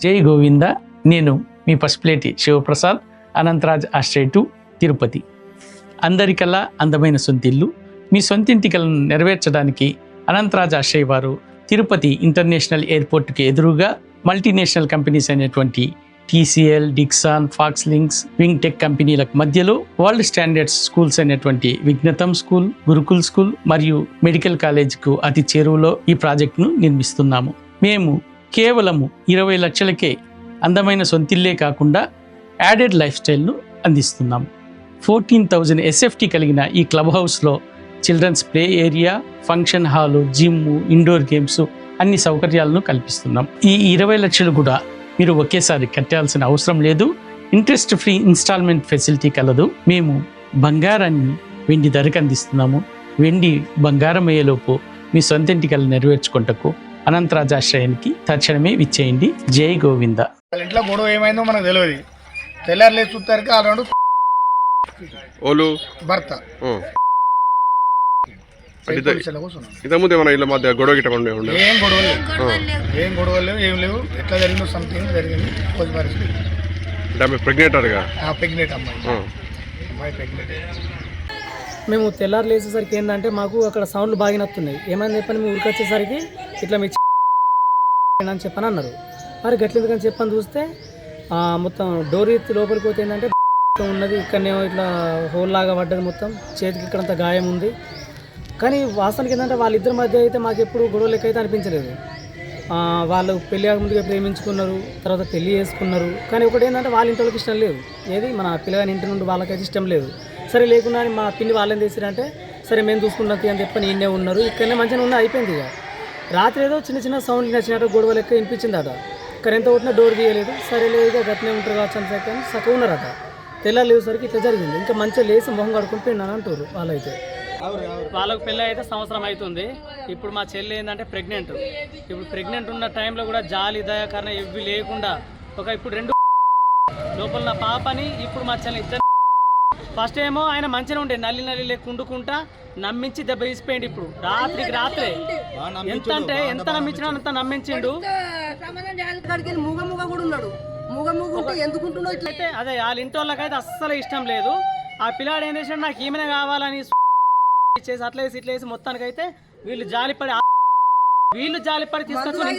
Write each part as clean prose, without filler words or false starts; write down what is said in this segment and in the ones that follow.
జై గోవింద. నేను మీ పసుపులేటి శివప్రసాద్, అనంతరాజ్ ఆస్ట్రేటు, తిరుపతి. అందరికల్లా అందమైన సొంతిల్లు. మీ సొంతింటి కలను నెరవేర్చడానికి అనంతరాజ్ ఆశ్రయ్ వారు తిరుపతి ఇంటర్నేషనల్ ఎయిర్పోర్ట్కి ఎదురుగా మల్టీనేషనల్ కంపెనీస్ అయినటువంటి TCL, Dixon, Fox Links, Wing Tech కంపెనీలకు మధ్యలో వరల్డ్ స్టాండర్డ్స్ స్కూల్స్ అయినటువంటి విఘ్నతం స్కూల్, గురుకుల్ స్కూల్ మరియు మెడికల్ కాలేజ్కు అతి చేరువలో ఈ ప్రాజెక్టును నిర్మిస్తున్నాము. మేము కేవలము 20 లక్షలకే అందమైన సొంతిల్లే కాకుండా యాడెడ్ లైఫ్ స్టైల్ను అందిస్తున్నాము. 14,000 SFT కలిగిన ఈ క్లబ్ హౌస్లో children's play area, function hall, gym, indoor games అన్ని సౌకర్యాలను కల్పిస్తున్నాం. ఈ 20 లక్షలు కూడా మీరు ఒకేసారి కట్టాల్సిన అవసరం లేదు. ఇంట్రెస్ట్ ఫ్రీ ఇన్స్టాల్మెంట్ ఫెసిలిటీ కలదు. మేము బంగారాన్ని వెండి ధరకు అందిస్తున్నాము. వెండి బంగారం అయ్యేలోపు మీ సొంతింటి కళ నెరవేర్చుకుంటకు అనంతరాజ్ ఆశ్రయానికి తక్షణమే విచ్చేయండి. జై గోవింద. ఇంట్లో గొడవ ఏమైందో మనకు తెలియదు. తెల్లారు లేచి చూస్తారు ఆల్రెడీ భర్త ఇంతకుముందు ఏమైనా ఇళ్ళ మధ్య గొడవ గిట్టకుండా ఏం గొడవలు లేవు, ఏం లేవు. ఎట్లా జరిగిందో సంథింగ్ జరిగింది. ప్రెగ్నెంట్ అమ్మాయి ప్రెగ్నెంట్. మేము తెల్లారు లేచేసరికి ఏంటంటే మాకు అక్కడ సౌండ్లు బాగా నత్తున్నాయి. ఏమైనా చెప్పని మేము ఊరికి వచ్చేసరికి ఇట్లా మీ అని చెప్పని అన్నారు. మరి గట్లేదు కానీ చెప్పని చూస్తే మొత్తం డోర్ ఎత్తి లోపలికి పోతే ఏంటంటే ఉన్నది. ఇక్కడనే ఇట్లా హోల్ లాగా పడ్డది. మొత్తం చేతికి ఇక్కడంత గాయం ఉంది. కానీ వాస్తవానికి ఏంటంటే వాళ్ళిద్దరి మధ్య అయితే మాకు ఎప్పుడు గొడవ లెక్క అయితే అనిపించలేదు. వాళ్ళు పెళ్ళి ముందుగా ప్రేమించుకున్నారు, తర్వాత పెళ్ళి చేసుకున్నారు. కానీ ఒకటి ఏంటంటే వాళ్ళ ఇంటి వాళ్ళకి ఇష్టం లేదు. ఏది మన పిల్లగాని ఇంటి నుండి వాళ్ళకైతే ఇష్టం లేదు. సరే లేకుండా మా పిన్ని వాళ్ళని తీసిరంటే సరే మేము చూసుకుంటాం అని చెప్పని ఈయనే ఉన్నారు. ఇక్కడనే మంచిగా ఉన్న అయిపోయింది. ఇక రాత్రి ఏదో చిన్న చిన్న సౌండ్లు నచ్చినట్టు గొడవ లెక్క వినిపించింది అట. కరెంట్ కొట్టినా డోర్ తీయలేదు. సరే లేదు గట్నే ఉంటారు కావచ్చు అని చెప్పని సక్క ఉన్నారట. తెల్లారు లేసరికి ఇట్లా జరిగింది. ఇంకా మంచిగా లేచి మొహం కడుకొని పోయినాను అంటారు వాళ్ళైతే. వాళ్ళకు పెళ్ళి అయితే సంవత్సరం అవుతుంది. ఇప్పుడు మా చెల్లి ఏంటంటే ప్రెగ్నెంట్. ఇప్పుడు ప్రెగ్నెంట్ ఉన్న టైంలో కూడా జాలి దయాకరణ ఇవి లేకుండా ఇప్పుడు 2 లోపల నా పాపని ఇప్పుడు మా చెల్లి ఇద్దరు. ఫస్ట్ ఏమో ఆయన మంచిగా ఉండే నల్లి లేక కుండుకుంటా నమ్మించి దెబ్బ తీసిపోయింది. ఇప్పుడు రాత్రికి రాత్రే ఎంత నమ్మించినా అంత నమ్మించిండు. అయితే అదే వాళ్ళ ఇంటి వాళ్ళకైతే అస్సలు ఇష్టం లేదు. ఆ పిల్లాడు ఏం చేసినా నాకు ఈమెనే కావాలని చేసి అట్లేసి ఇట్లేసి మొత్తానికైతే వీళ్ళు జాలిపడి తీసుకొచ్చుకొని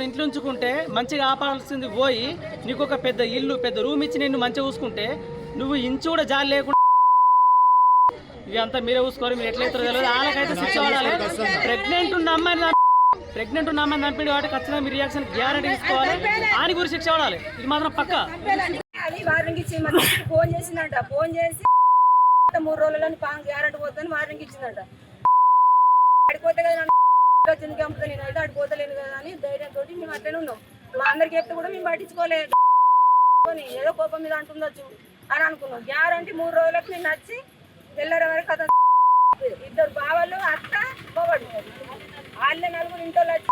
ఇంట్లో ఉంచుకుంటే మంచిగా ఆపాల్సింది పోయి నీకు ఒక పెద్ద ఇల్లు పెద్ద రూమ్ ఇచ్చి నిన్ను మంచిగా చూసుకుంటే నువ్వు ఇంచు కూడా జాలి లేకుండా ఇదంతా మీరే చూసుకోవాలి. మీరు ఎట్లయితే తెలియదు. వాళ్ళకైతే శిక్ష పడాలి. ప్రెగ్నెంట్ ఉన్న అమ్మాయిని చంపిండి కాబట్టి ఖచ్చితంగా మీ రియాక్షన్ గ్యారెంటీ తీసుకోవాలి. ఆయన గురించి శిక్ష పడాలి. ఇది మాత్రం పక్క. ఫోన్ చేసిందంట. ఫోన్ చేసి 3 రోజులలో గ్యారెంటీ పోతుందని వార్నింగ్ ఇచ్చిందంట. ఆడిపోతే కదా చంపుతా నేను అయితే ఆడిపోతలేను కదా అని ధైర్యంతో మేము అట్లనే ఉన్నాం. మా అందరికి చెప్తే కూడా మేము పట్టించుకోలేదు. ఏదో కోపం మీద అంటుండొచ్చు అని అనుకున్నాం. గ్యారెంటీ 3 రోజులకు నేను నచ్చి తెల్లరే వరకు కథ. 2 బావలు అత్త పోవడు వాళ్ళే 4 ఇంట్లో వచ్చి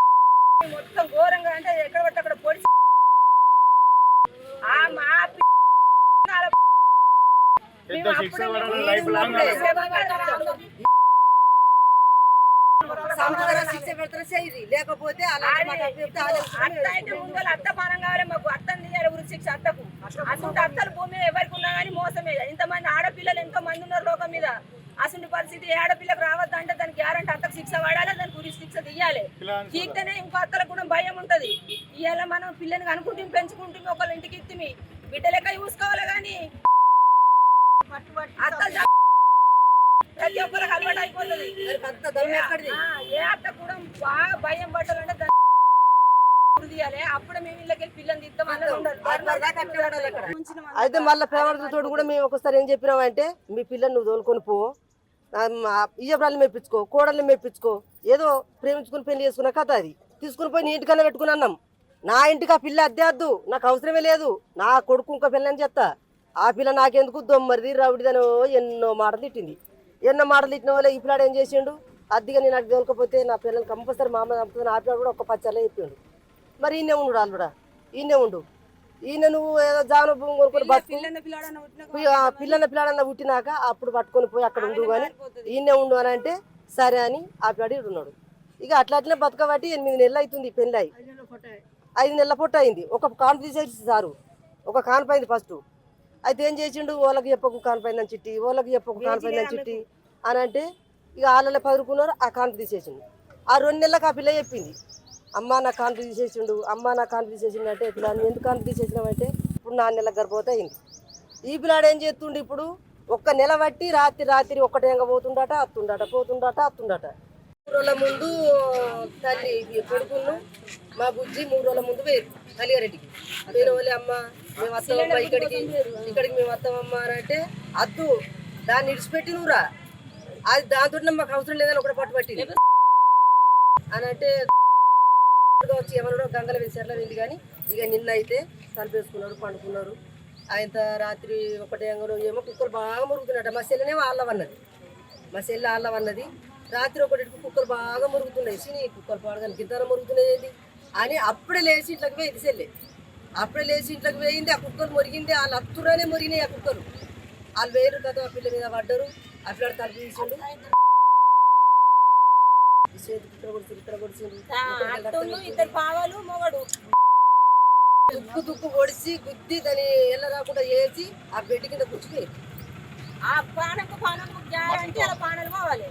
మొత్తం ఘోరంగా అంటే ఎక్కడ పడితే అక్కడ పొడి లేకపోతే అత్త పానం కావాలి మాకు. అత్తని తీయాలి ఉరి శిక్ష అత్తకు. అసలు అత్తలు భూమి ఎవరికి ఉన్నా కానీ మోసమే. ఇంతమంది ఆడపిల్లలు ఎంతో మంది ఉన్నారు లోకం మీద. అసలు పరిస్థితి ఆడపిల్లకు రావద్దంటే దానికి గ్యారెంటీ అత్తకు శిక్ష పడాలి. దానికి ఉరి శిక్ష తీయాలి. తీస్తేనే ఇంకో అత్తలకు కూడా భయం ఉంటది. ఇవాళ మనం పిల్లని అనుకుంటే పెంచుకుంటే ఒకళ్ళ ఇంటికి ఇత్తిమి బిడ్డ లెక్క చూసుకోవాలి. కానీ అత్తలు ప్రతి ఒక్కరికి అలవాటు అయిపోతుంది. ఏ అత్త కూడా బాగా భయం పట్టాలంటే అప్పుడు మేము ఇళ్ళకి పిల్లని తీస్తామని ఉండదు. అయితే మళ్ళీ పేవర్తో కూడా మేము ఒకసారి ఏం చెప్పినామంటే మీ పిల్లని నువ్వు తోలుకొని పో, ఇయ్యబ్రాలు మెప్పించుకో, కోడల్ని మెప్పించుకో, ఏదో ప్రేమించుకుని పెళ్లి చేసుకున్న కథ అది. తీసుకుని పోయి నీ ఇంటికన్నా పెట్టుకుని అన్నాం. నా ఇంటికి ఆ పిల్ల అద్దె వద్దు, నాకు అవసరమే లేదు. నా కొడుకు ఇంకో పిల్లని చెప్తా. ఆ పిల్ల నాకెందుకు దొమ్మరిది రౌడిదనో ఎన్నో మాటలు తిట్టింది. ఎన్నో మాటలు తిట్టిన వల్ల ఈ పిల్లాడు ఏం చేసిండు, అద్దెగా నేను నాకు తోలుకపోతే నా పిల్లలు కంపల్సరీ మా అమ్మ చంపుతుంది. ఆ పిల్లడు కూడా ఒక్క పచ్చలే చెప్పిండు. మరి ఈయనే ఉండు, వాళ్ళు కూడా ఈయనే ఉండు. ఈయన నువ్వు ఏదో జాన భూమి కొనుక్కొని బతుకు పిల్లన్న పిల్లాడన్న పుట్టినాక అప్పుడు పట్టుకొని పోయి అక్కడ ఉండు కానీ ఈయనే ఉండు అని అంటే సరే అని ఆ పిల్లాడి ఉన్నాడు. ఇక అట్లనే బతకబట్టి 8 నెలలు అవుతుంది పెళ్ళి అయి 5 నెలల పొట్ట అయింది. ఒక కాన్ తీసేసి సారు ఒక కాన్పైంది ఫస్ట్. అయితే ఏం చేసిండు, వాళ్ళకి చెప్పకు కాన్పైందని చిట్టి, వాళ్ళకి చెప్పకు కాన్పైందని చిట్టి అని అంటే ఇక వాళ్ళ పదురుకున్నారు. ఆ కాన్పు తీసేసిండు. ఆ 2 నెలలకు ఆ పిల్ల చెప్పింది, అమ్మ నా కాన్పు తీసేసిండు, అమ్మ నా కాన్పు తీసేసిండు. అంటే పిల్ల ఎందుకు కాన్పు తీసేసినావంటే ఇప్పుడు 4 నెలలకు గర్భవతి అయింది. ఈ పిల్లాడు ఏం చేస్తుండు, ఇప్పుడు 1 నెల బట్టి రాత్రి ఒక్కటేంగా పోతుండట, అత్తుండట. 3 రోజుల ముందు తల్లి కొడుకును మా బుజ్జి 3 రోజుల ముందు వేరు కలిగారెడ్డికి. వేరే వాళ్ళే అమ్మ మేము వస్తామమ్మా ఇక్కడికి మేము వస్తామమ్మా అని అంటే అద్దు దాన్ని ఇడిచిపెట్టి నువ్వురా, అది దాంతో మాకు అవసరం లేదని ఒకటి పట్టుబట్టింది అని అంటే వచ్చి ఏమన్నా గంగల వేసారులో వెళ్ళి. కానీ ఇక నిన్న అయితే తలపేసుకున్నారు, పండుకున్నారు. ఆయన రాత్రి 1 గంగలో ఏమో కుక్కలు బాగా మురుగుతున్నట. మా సెల్లనేమో ఆళ్ళవన్నది. రాత్రి 1కి కుక్కలు బాగా మురుగుతున్నాయి. సినీ కుక్కలు పాడగానే గింతన మురుగుతున్నాయి అని అప్పుడే లేచి ఇంట్లోకి పోయింది సెల్లె. అప్పుడే లేచి ఇంట్లోకి పోయింది. ఆ కుక్కలు మురిగింది. వాళ్ళు అత్తురానే మురిగినాయి ఆ కుక్కలు. వాళ్ళు వేరు కదా ఆ పిల్ల మీద పడ్డారు. ఆ పిల్లడు తలుపు తీసిండు, ఇక్కడ పొడిచిండు. తుక్కు పొడిచి గుద్ది దాన్ని ఎల్ల రాకుండా వేసి ఆ బెడ్ కింద కూర్చుని ఆ పానకు గ్యారంటీ అలా పానలు పోవాలి.